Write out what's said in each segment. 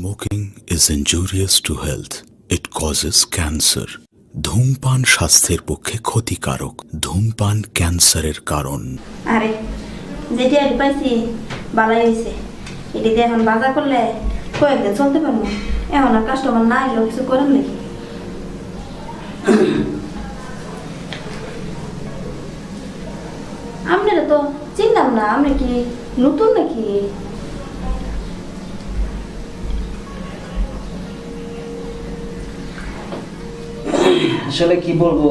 Smoking is injurious to health. It causes cancer. ধূমপান স্বাস্থ্যের পক্ষে ক্ষতিকারক। ধূমপান ক্যান্সারের কারণ। আরে যেটি আর পাইছি বালাই হয়েছে, এটি দিয়ে এখন বাজার করলে কয়েকদিন চলতে পারবো। এখন আর কাস্টমার না এলেও কিছু করেন নাকি? আপনারা তো চিনলাম না, আপনি কি নতুন নাকি? আসলে কি বলবো,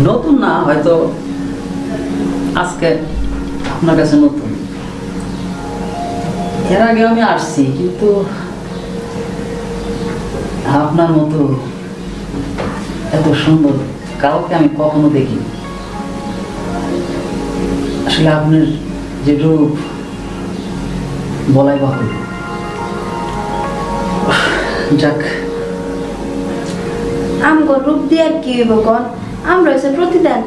নতুন না, হয়তো আজকে আপনার কাছে নতুন। এর আগে আমি আসছি, কিন্তু আপনার মতো এত সুন্দর কাউকে আমি কখনো দেখিনি। আসলে আপনার যে রূপ বলাই বাহুল্য। যাক, আমগো রূপ দিয়ে আর কি হইব কন? আমরা হচ্ছে প্রতিদান,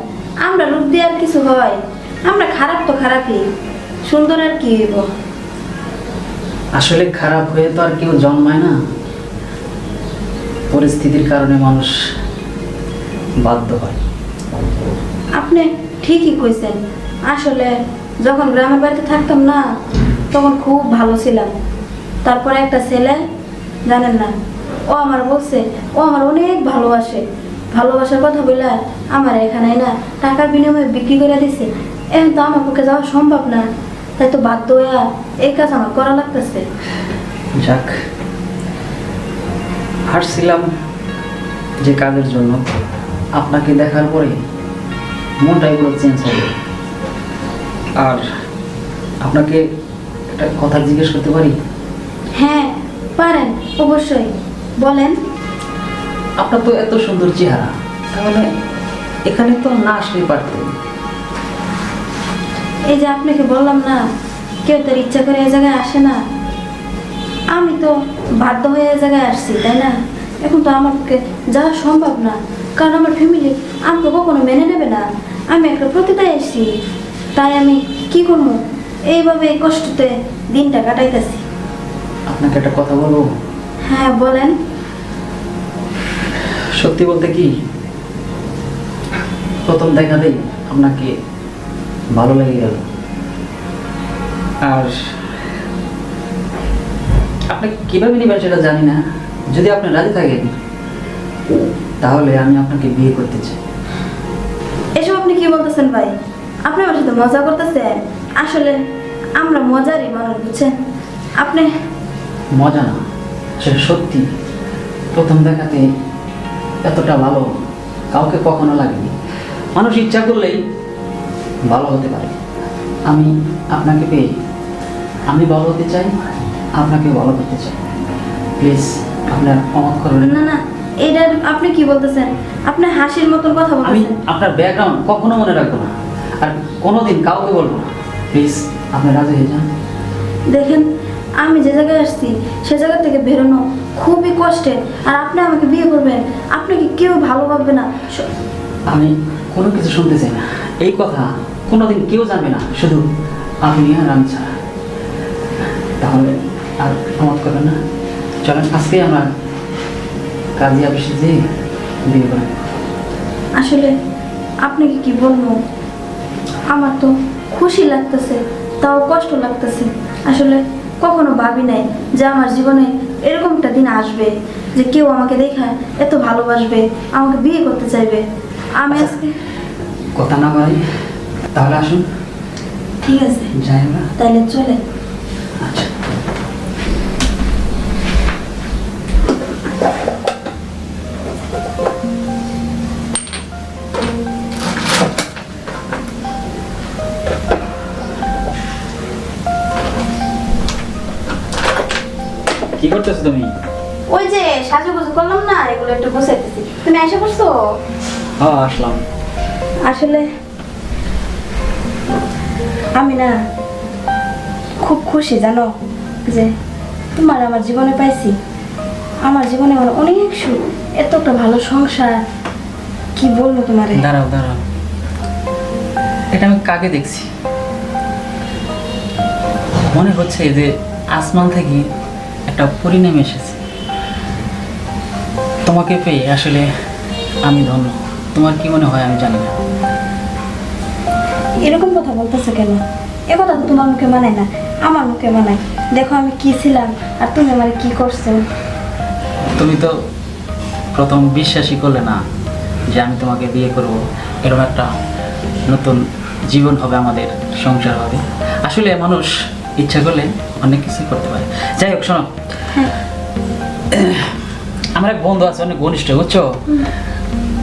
আমরা রূপ দিয়ে আর কিছু হয়? আমরা খারাপ তো খারাপই, সুন্দর আর কি হইব? আসলে খারাপ হয়ে তো আর কেউ জন্মায় না, পরিস্থিতির কারণে মানুষ বাধ্য হয়। আপনি ঠিকই কইছেন। আসলে যখন গ্রামের বাড়িতে থাকতাম না, তখন খুব ভালো ছিলাম। তারপরে একটা ছেলে, জানেন না, ও আমার বলছে ও আমার অনেক ভালোবাসে। ভালোবাসার কথা বলে আমার এখানে না টাকার বিনিময়ে বিক্রি করে দিছে। এখন তো আমার পক্ষে যাওয়া সম্ভব না, তাই তো বাধ্য হয়ে এই কাজ আমার করা লাগতেছে। যাক, হাসছিলাম যে কাজের জন্য, আপনাকে দেখার পরে মনটাই পুরো চেঞ্জ হয়ে গেল। আর আপনাকে একটা কথা জিজ্ঞেস করতে পারি? হ্যাঁ পারেন, অবশ্যই বলেন। আপনার তো এত সুন্দর চেহারা, তাহলে এখানে তো না আসলেই পারতেন। এই যে আপনাকে বললাম না, কেউ তার ইচ্ছা করে এই জায়গায় আসে না। আমি তো বাধ্য হয়ে এই জায়গায় আসছি, তাই না? এখন তো আমার পক্ষে যাওয়া সম্ভব না, কারণ আমার ফ্যামিলি আমাকে কখনো মেনে নেবে না। আমি একটা প্রতিদায় এসেছি, তাই আমি কি করবো, এইভাবে এই কষ্টতে দিনটা কাটাইতেছি। আপনাকে একটা কথা বলবো? হ্যাঁ বলেন। সত্যি বলতে কি, প্রথম দেখাতেই আপনাকে ভালো লেগে গেল। আর আপনি কিভাবে নেবেন সেটা জানি না। যদি আপনি রাজি থাকেন, তাহলে আমি আপনাকে বিয়ে করতে চাই। এসব আপনি কি বলতেছেন ভাই? আপনি আমার সাথে মজা করতেছেন? আসলে আমরা মজারই মানুষ, বুঝছেন? আপনি মজা না, সেটা সত্যি। প্রথম দেখাতে এতটা ভালো কাউকে কখনো লাগেনি। মানুষ ইচ্ছা করলেই ভালো হতে পারে। আমি আপনাকে পেয়ে আমি ভালো হতে চাই, আপনাকে ভালো করতে চাই। প্লিজ আপনার অমত করবেন না না। না, এটা আপনি কি বলতেছেন? আপনি হাসির মতন কথা আমি বলতেছেন। আপনার ব্যাকগ্রাউন্ড কখনো মনে রাখবো না, আর কোনোদিন কাউকে বলবো না। প্লিজ আপনি রাজি হয়ে যান। দেখেন, আমি যে জায়গায় আসছি সে জায়গা থেকে বেরোনো খুবই কষ্টের, আর আপনি আমাকে বিয়ে করবেন, আপনাকে কেউ ভালো ভাববে না। আমি কোনো কিছু শুনতে চাই না। এই কথা কোনোদিন কেউ জানবে না, শুধু আপনি আর আমি ছাড়া। তাহলে আর অমত করবেন না। চলেন আজকেই আমরা কাজী অফিসে যেয়ে বিয়ে করেন। আসলে আপনাকে কি বলবো, আমার তো খুশি লাগতেছে, তাও কষ্ট লাগতেছে। আসলে কখনো ভাবি নাই যে আমার জীবনে এরকমটা দিন আসবে, যে কেউ আমাকে দেখা এত ভালোবাসবে, আমাকে বিয়ে করতে চাইবে। আমি আজকে কথা না বলাই, তাহলে আসুন। ঠিক আছে, যাই আমরা। তাইলে চলে। আচ্ছা, কি করতেছো তুমি? ওই যে সাজুগুজু করলাম না, এগুলো একটু গুছাইতেছি। তুমি এসে পড়ছো? হ্যাঁ আসলাম। আসলে আমি না খুব খুশি, জানো, যে তোমার আমার জীবনে পাইছি। আমার জীবনে আমার অনেক সুখ, এত একটা ভালো সংসার, কি বলবো তোমারে। দাঁড়াও দাঁড়াও, এটা আমি কাকে দেখছি? মনে হচ্ছে যে আসমান থেকে একটা পরী নেমে এসেছে। তোমাকে পেয়ে আসলে আমি ধন্য। তোমার কি মনে হয় আমি জানি না। এরকম কথা বলতেছো কেন? এ কথা তো তোমার মুখে মানায় না, আমার মুখে মানায়। দেখো আমি কি ছিলাম আর তুমি আমার কি করছো। তুমি তো প্রথম বিশ্বাসই করলে না যে আমি তোমাকে বিয়ে করব, এরকম একটা নতুন জীবন হবে, আমাদের সংসার হবে। আসলে মানুষ ইচ্ছা করলে অনেক কিছুই করতে পারে। যাই হোক, শোনো, আমার এক বন্ধু আছে অনেক ঘনিষ্ঠ, বুঝছো?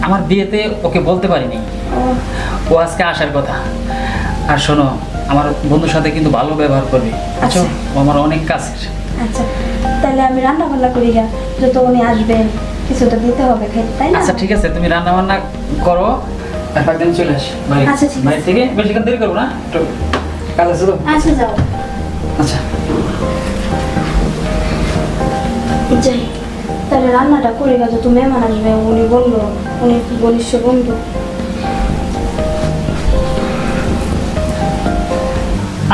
আমার বিয়েতে ওকে বলতে পারিনি, ও ও আজকে আসার কথা। আর শোনো, আমার বন্ধুর সাথে কিন্তু ভালো ব্যবহার করবে, বুঝছো? ও আমার অনেক কাছের। আচ্ছা, তাহলে আমি রান্না বান্না করি গা, যত উনি আসবেন কিছু তো দিতে হবে খেতে, তাই না? আচ্ছা ঠিক আছে, তুমি রান্না বান্না করো, আর একদিন চলে আসি বাইরে। আচ্ছা, ঠিক আছে। বাইরে থেকে বেশিক্ষণ দেরি করবো না, একটু কাজ আছে তো। আচ্ছা যাও। আচ্ছা, যাই, তাহলে রান্নাটা করে গেছো, তো মেহমান আসবে, উনি বললো, উনি ঘনিষ্ঠ বন্ধু।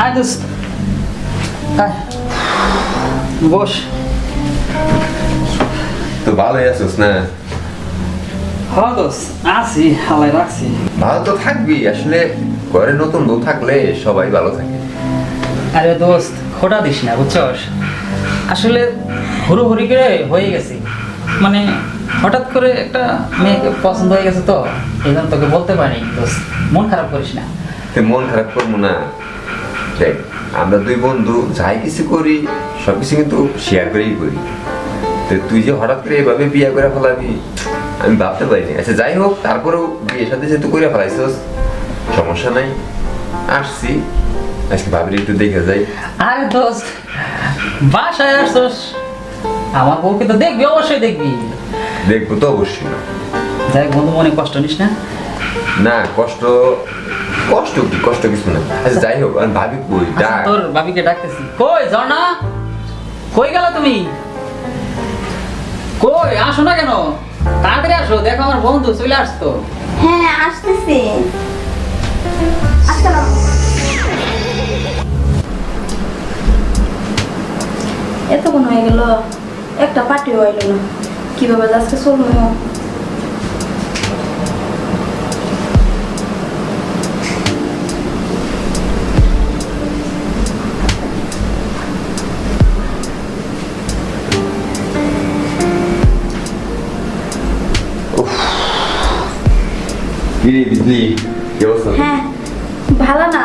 আয় দোস্ত, আয়, বস। তো ভালোই আছিস না? হ্যাঁ দোস্ত, আছি, হালাই রাখছি। ভালো তো থাকবি, আসলে ঘরে নতুন বউ থাকলে সবাই ভালো থাকে। আরে দোস্ত, খোটা দিস না, বুঝছস? আসলে হুড়োহুড়ি করে হয়ে গেছি, মানে হঠাৎ করে একটা মেয়েকে পছন্দ হয়ে গেছে, তো এই জন্য তোকে বলতে পারিনি। দোস্ত, মন খারাপ করিস না। তুই মন খারাপ করবো না। দেখ, আমরা দুই বন্ধু যাই কিছু করি সবকিছু কিন্তু শেয়ার করেই করি। তো তুই যে হঠাৎ করে এভাবে বিয়ে করে ফেলাবি আমি ভাবতে পারিনি। আচ্ছা যাই হোক, তারপরেও বিয়ের সাথে যেহেতু করে ফেলাইছস, সমস্যা নাই, আসছি আজকে ভাবির একটু দেখে যাই। আরে দোস্ত, বাসায় আসছস, আমার বউকে তো দেখবি, অবশ্যই দেখবি। দেখবো তো অবশ্যই। যাই হোক বন্ধু, মনে কষ্ট নিস না। না, কষ্ট কষ্ট কি, কষ্ট কিছু না। আচ্ছা যাই হোক, আমি ভাবি কই আচ্ছা, ডাক। তোর ভাবিকে ডাকতেছি। কই ঝর্ণা, কই গেল তুমি? কই আসো না কেন? তাড়াতাড়ি আসো, দেখো আমার বন্ধু চলে আসতো। হ্যাঁ আসতেছি। আসসালাম। এতক্ষণ হয়ে গেল, একটা পার্টিও হইল না, কিভাবে যে আজকে চলবো? কিরে বিজলি, কি অবস্থা? হ্যাঁ ভালো না,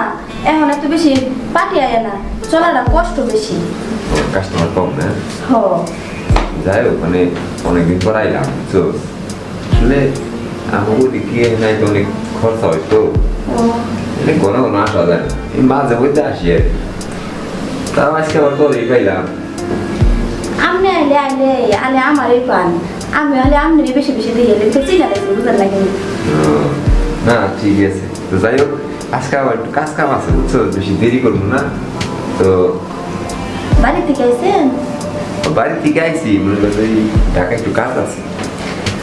এখন এত বেশি পার্টি আয় না, চলাটা কষ্ট বেশি। কাস্টমার কম না? হ, যাই হোক, মানে অনেকদিন পর আইলাম, তো আসলে আমার ওদিকে নাই তো অনেক খরচা হয়, তো ও মানে ঘন ঘন আসা যায় না, এই মাঝে মধ্যে আসি আর কি। তাও আজকে আবার তোরই পাইলাম। আমনে আইলে আইলে আলে আমারই পান, আমি হলে আমনে বেশি বেশি দিয়ে এলে চিনা লাগবে, বুঝার লাগে। না ঠিক আছে, তো যাই হোক, আজকে আবার একটু কাজ কাম আছে, বুঝছো? বেশি দেরি করবো না তো। বাড়ি থেকে আইছেন? বাড়ি থেকে আইছি, মনে করো এই ঢাকা একটু কাজ আছে,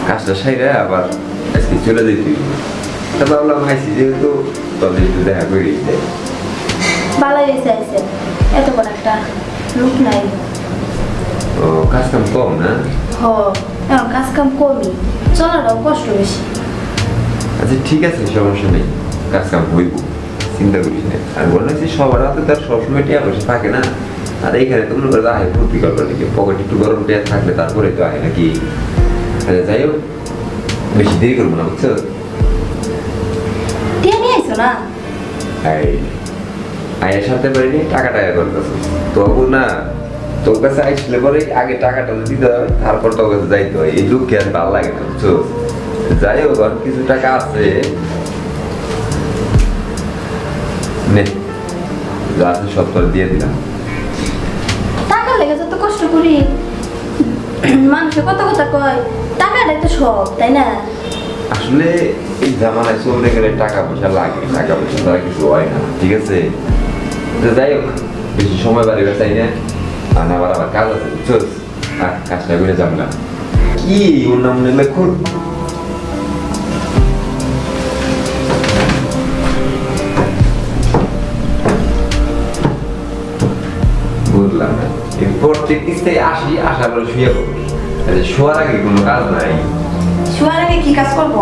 কাজটা সাইরে আবার আজকে চলে যেতে হইব। তা ভাবলাম আইছি যেহেতু, তবে একটু দেখা করি। ভালোই হয়েছে আইছেন, এত বড় একটা লোক নাই। ও, কাজ কাম কম না? হ, এখন কাজ কাম কমই, চলাটাও কষ্ট বেশি। আচ্ছা ঠিক আছে, সমস্যা নেই, কাজ কাম হইব, চিন্তা করিস না। আর বললাম যে সবার হাতে তার সবসময় টিয়া পয়সা থাকে না, আর এইখানে তো মনে করে আহে ভর্তি করবার নাকি, পকেট একটু গরম টিয়া থাকলে তারপরে তো আহে নাকি। আচ্ছা যাই হোক, বেশি দেরি করবো না, বুঝছো? টিয়া নিয়ে আইছো না? আয়ের সাথে পারিনি, টাকা টাকা করতেছে তবু না। তোর কাছে আইসলে পরে আগে টাকাটা দিতে হবে, তারপর তোর কাছে যাইতে হয়। এই দুঃখে আর ভালো লাগে না, বুঝছো? যাই হোক, আর কিছু টাকা আছে, নে যা আছে সব তোর দিয়ে দিলাম। টাকা লেগে যত কষ্ট করি, মানুষে কত কথা কয়, টাকাটাই তো সব, তাই না? আসলে এই জামানায় চলতে গেলে টাকা পয়সা লাগে, টাকা পয়সা ছাড়া কিছু হয় না, ঠিক আছে? তো যাই হোক, বেশি সময় বাড়িবে চাই না, আর আবার আবার কাজ আছে, বুঝছো? আর কাজটা করে যাবো না। কি ওর নাম নিলে খুব প্র্যাকটিস থেকে আসি, আসার পরে শুয়ে পড়বো। শোয়ার আগে কোনো কাজ নাই। শোয়ার আগে কি কাজ করবো?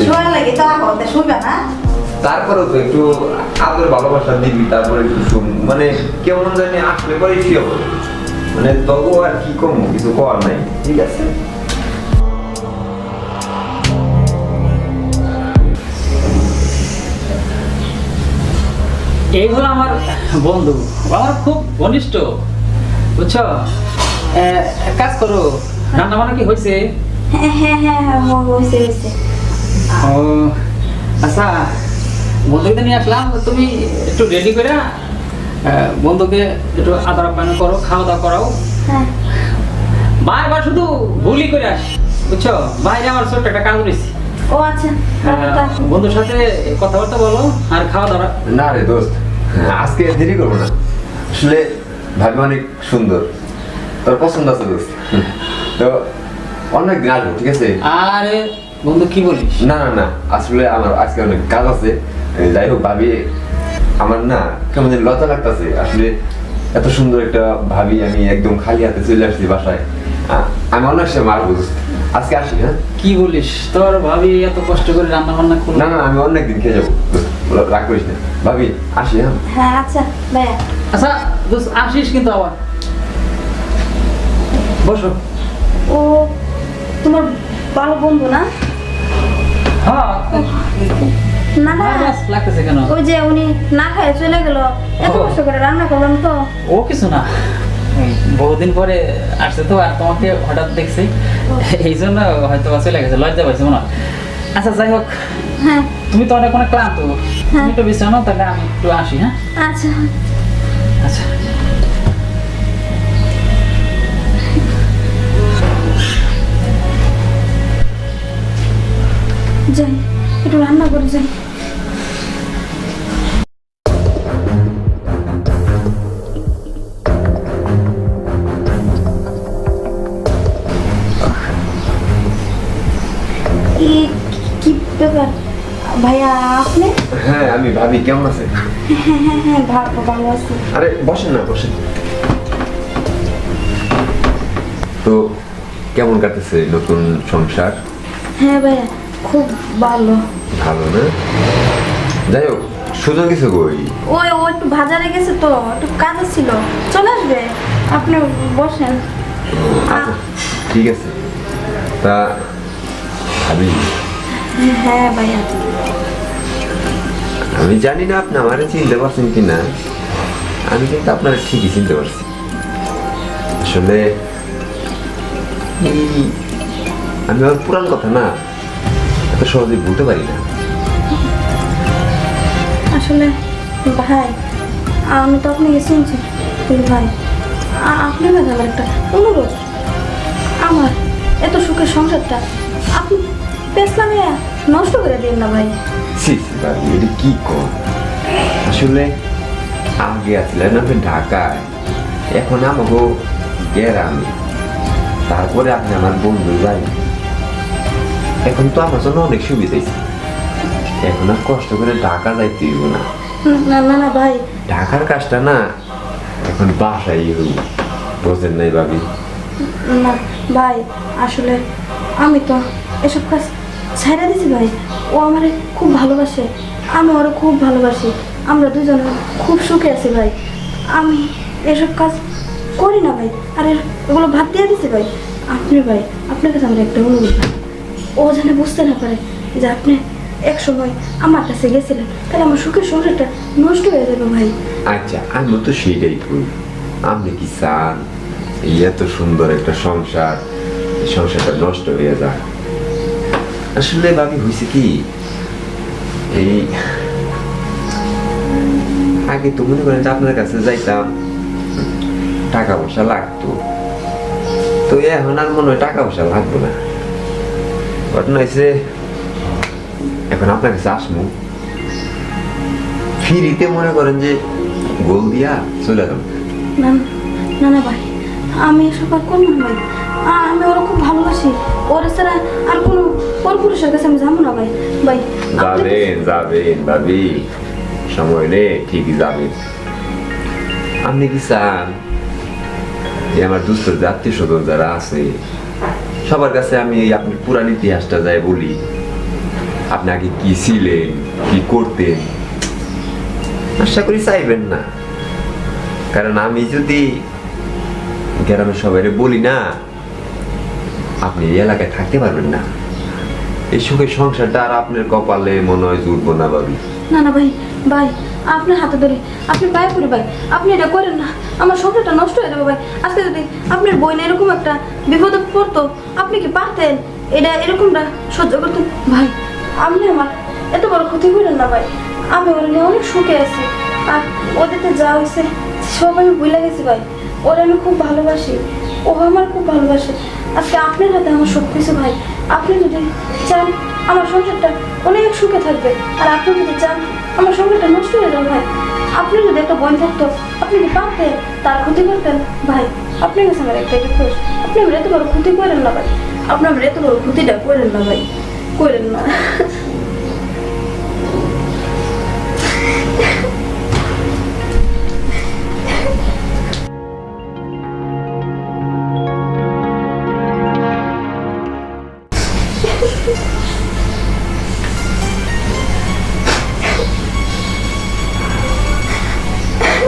শোয়ার লাগে তো আগে শুইবে না? তারপরেও তো একটু আদর ভালোবাসা দিবি, তারপরে একটু মানে কেমন জানি আসলে পরে শুয়ে পড়বো। মানে তবু আর কি কম, কিছু করার নাই, ঠিক আছে? এই হলো আমার বন্ধু, আমার খুব ঘনিষ্ঠ, বুঝছো? এক কাজ করো, রান্না বান্না কি হয়েছে? হ্যাঁ হ্যাঁ হ্যাঁ হ্যাঁ হয়েছে হয়েছে। ও আচ্ছা, বন্ধুকে নিয়ে আসলাম, তুমি একটু রেডি করে বন্ধুকে একটু আদর পানি করো, খাওয়া দাওয়া করাও। হ্যাঁ বারবার শুধু ভুলই করে আসি, বুঝছো? বাইরে আমার ছোট্ট একটা কাজ রয়েছে। ও আচ্ছা বন্ধুর সাথে কথাবার্তা বলো আর খাওয়া দাওয়া। না রে দোস্ত, আজকে দেরি করবো না। আসলে ভাবি অনেক সুন্দর, তোর পছন্দ আছে দোস্ত। তো অনেক দিন আসবো, ঠিক আছে? আরে বন্ধু কি বলিস? না না না, আসলে আমার আজকে অনেক কাজ আছে। যাই হোক, ভাবি আমার না কেমন যেন লজ্জা লাগতেছে। আসলে এত সুন্দর একটা ভাবি, আমি একদম খালি হাতে চলে আসছি বাসায়। আমি অনেক সময় মারবো দোস্ত। আজকে আসি, হ্যাঁ? কি বলিস, তোর ভাবি এত কষ্ট করে রান্না বান্না করলো? না না, আমি অনেক দিন খেয়ে যাবো, রাগ করিস না। ভাবি আসি, হ্যাঁ? হ্যাঁ আচ্ছা ভাইয়া। আচ্ছা দোস্ত, আসিস কিন্তু আবার। বসো। ও তোমার ভালো বন্ধু না? হ্যাঁ, না না নার্ভাস লাগতেছে কেন? ওই যে উনি না খায় চলে গেল, এত ও। কষ্ট করে রান্না করলাম তো। ও কিছু না, বহুদিন পরে আসছে তো, আর তোমাকে হঠাৎ দেখছি, এই জন্য হয়তো চলে গেছে, লজ্জা পাইছে মনে হয়। আচ্ছা যাই হোক, হ্যাঁ তুমি তো অনেক অনেক ক্লান্ত, তুমি একটু বিশ্রাম নাও, তাহলে আমি একটু আসি। হ্যাঁ আচ্ছা আচ্ছা। যাই একটু রান্না করে যাই। কি ব্যাপার ভাইয়া আপনি? হ্যাঁ আমি, ভাবি কেমন আছে? হ্যাঁ হ্যাঁ হ্যাঁ ভালো আছি। আরে বসেন না, বসেন। তো কেমন কাটতেছে নতুন সংসার? হ্যাঁ ভাইয়া খুব ভালো। ভালো না? যাই হোক, সুযোগ কিছু কই। ওই ও একটু বাজারে গেছে তো, একটু কাজ ছিল, চলে আসবে। আপনি বসেন। আচ্ছা ঠিক আছে। তা ভাবি, হ্যাঁ ভাইয়া। আমি জানি না আপনি আমারে চিনতে পারছেন কিনা, আমি কিন্তু আপনারা ঠিকই চিনতে পারছি। আসলে আমি আমার পুরান কথা না এত সহজে বলতে পারি না। আসলে ভাই আমি তো আপনাকে চিনছি, কিন্তু ভাই আপনার কাছে আমার একটা অনুরোধ। আমার এত সুখের সংসারটা আপনি পেছলামে নষ্ট করে দিন না ভাই। ছি ছি ভাবি, এটা কি কর? আসলে আগে আসলেন আপনি ঢাকায়, এখন আমাকে গ্রামে, তারপরে আপনি আমার বন্ধু যাই, এখন তো আমার জন্য অনেক সুবিধা হয়েছে। এখন আর কষ্ট করে ঢাকা যাইতে হইব না। না না না ভাই, ঢাকার কাজটা না এখন বাসায় হইব, বোঝেন নাই ভাবি? না ভাই, আসলে আমি তো এসব কাজ ছেড়ে দিছি ভাই। ও আমারে খুব ভালোবাসে, আমি ওরে খুব ভালোবাসি, আমরা দুজনে খুব সুখে আছি ভাই। আমি এসব কাজ করি না ভাই, আর এগুলো ভাত দিয়ে দিছি ভাই। আপনি ভাই, আপনার কাছে আমার একটা অনুরোধ ভাই, ও যেন বুঝতে না পারে যে আপনি এক সময় আমার কাছে গেছিলেন, তাহলে আমার সুখের সংসারটা নষ্ট হয়ে যাবে ভাই। আচ্ছা আমি তো সেটাই করি। আপনি কি চান এই এত সুন্দর একটা সংসার, এই সংসারটা নষ্ট হয়ে যায়? আসলে ভাবি হয়েছে কি, এই আগে তো মনে করেন যে আপনার কাছে যাইতাম, টাকা পয়সা লাগতো, তো এখন আর মনে হয় টাকা পয়সা লাগবো না। ঘটনা হয়েছে এখন আপনার কাছে আসবো ফ্রিতে, মনে করেন যে গোল দিয়া চলে যাবো। না না না ভাই, আমি এসব আর করবো না ভাই। আমি ওরা খুব ভালোবাসি, ওরা ছাড়া আর কোনো পরপুরুষের কাছে আমি যাবো না ভাই। ভাই যাবেন যাবেন ভাবি, সময় রে ঠিকই যাবেন। আপনি কি চান এই আমার দুস্থ আত্মীয় স্বজন যারা আছে সবার কাছে আমি এই আপনার পুরান ইতিহাসটা যাই বলি, আপনি আগে কি ছিলেন, কি করতেন, আশা করি চাইবেন না। কারণ আমি যদি গ্রামের সবাই বলি না, আপনি এই এলাকায় থাকতে পারবেন না। এই সুখের সংসারটা আর আপনার কপালে মনে হয় জুটবো না ভাবি। না না ভাই, ভাই আপনার হাতে ধরে, আপনি পায়ে পড়ি ভাই, আপনি এটা করেন না, আমার সংসারটা নষ্ট হয়ে যাবে ভাই। আজকে যদি আপনার বোন এরকম একটা বিপদে পড়তো, আপনি কি পারতেন এটা এরকমটা সহ্য করতেন? ভাই আপনি আমার এত বড় ক্ষতি করেন না ভাই, আমি ওরা নিয়ে অনেক সুখে আছি। আর ওদেরকে যা হয়েছে সব আমি ভুলে গেছি ভাই, ওরা আমি খুব ভালোবাসি, ও আমার খুব ভালোবাসে। আজকে আপনার হাতে আমার সব কিছু ভাই, আপনি যদি চান আমার সংসারটা অনেক সুখে থাকবে, আর আপনি যদি চান আমার সংসারটা নষ্ট হয়ে যাবে ভাই, আপনি যদি একটা বোন থাকতো, আপনি কি পারতেন তার ক্ষতি করতেন? ভাই আপনার কাছে আমার একটা রিকোয়েস্ট, আপনি আমার এত বড় ক্ষতি করেন না ভাই, আপনি আমার এত বড় ক্ষতিটা করেন না ভাই, করেন না।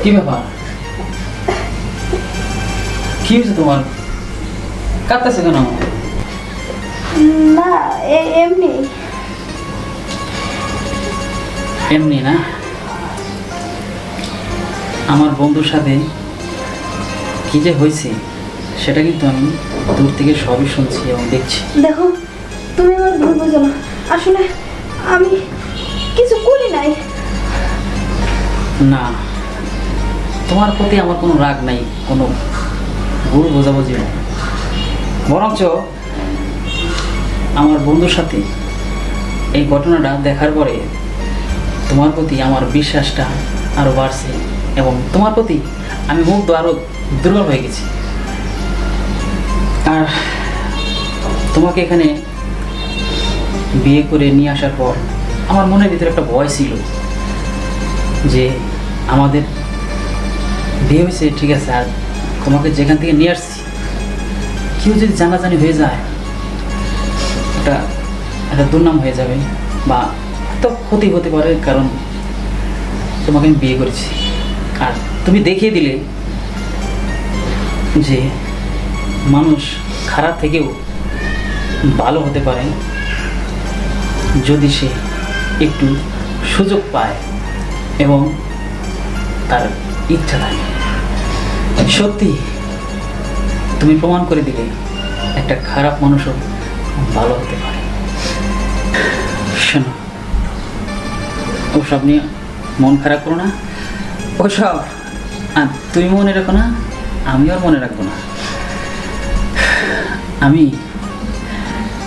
কি ব্যাপার? কি হয়েছে তোমার? কাঁদতেছে কেন? না এমনি এমনি না, আমার বন্ধুর সাথে কি যে হয়েছে সেটা কিন্তু আমি দূর থেকে সবই শুনছি এবং দেখছি। দেখো, তুমি আমার ভুল বুঝো না, আসলে আমি কিছু করি নাই। না, তোমার প্রতি আমার কোনো রাগ নাই, কোনো ভুল বোঝাবুঝি নাই, বরঞ্চ আমার বন্ধুর সাথে এই ঘটনাটা দেখার পরে তোমার প্রতি আমার বিশ্বাসটা আরও বাড়ছে এবং তোমার প্রতি আমি মুগ্ধ আরও দুর্বল হয়ে গেছি। আর তোমাকে এখানে বিয়ে করে নিয়ে আসার পর আমার মনের ভিতরে একটা ভয় ছিল যে আমাদের বিয়ে হয়েছে ঠিক আছে, আর তোমাকে যেখান থেকে নিয়ে আসছি কেউ যদি জানাজানি হয়ে যায় এটা একটা দুর্নাম হয়ে যাবে বা তো ক্ষতি হতে পারে, কারণ তোমাকে আমি বিয়ে করেছি। আর তুমি দেখিয়ে দিলে যে মানুষ খারাপ থেকেও ভালো হতে পারে যদি সে একটু সুযোগ পায় এবং তার ইচ্ছা থাকে। সত্যি তুমি প্রমাণ করে দিলে একটা খারাপ মানুষও ভালো হতে পারে। শোনো, ওসব নিয়ে মন খারাপ করো না, ওসব আর তুমি মনে রাখো না, আমিও আর মনে রাখবো না। আমি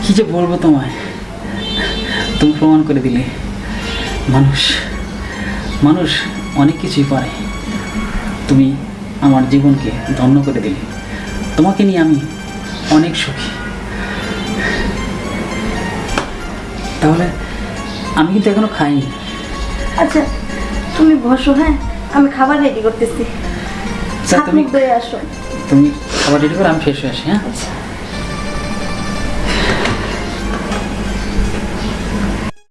কি যে বলবো তোমায়, তুমি প্রমাণ করে দিলে মানুষ মানুষ অনেক কিছুই পারে। তুমি আমার জীবনকে ধন্য করে দিলে, তোমাকে নিয়ে আমি অনেক সুখী। তাহলে আমি কিন্তু এখনো খাইনি। আচ্ছা তুমি বসো, হ্যাঁ আমি খাবার রেডি করতেছি, আচ্ছা, তুমি দয়ে আসো। তুমি খাবার রেডি করো, আমি ফ্রেশ হয়ে আসি। হ্যাঁ আচ্ছা।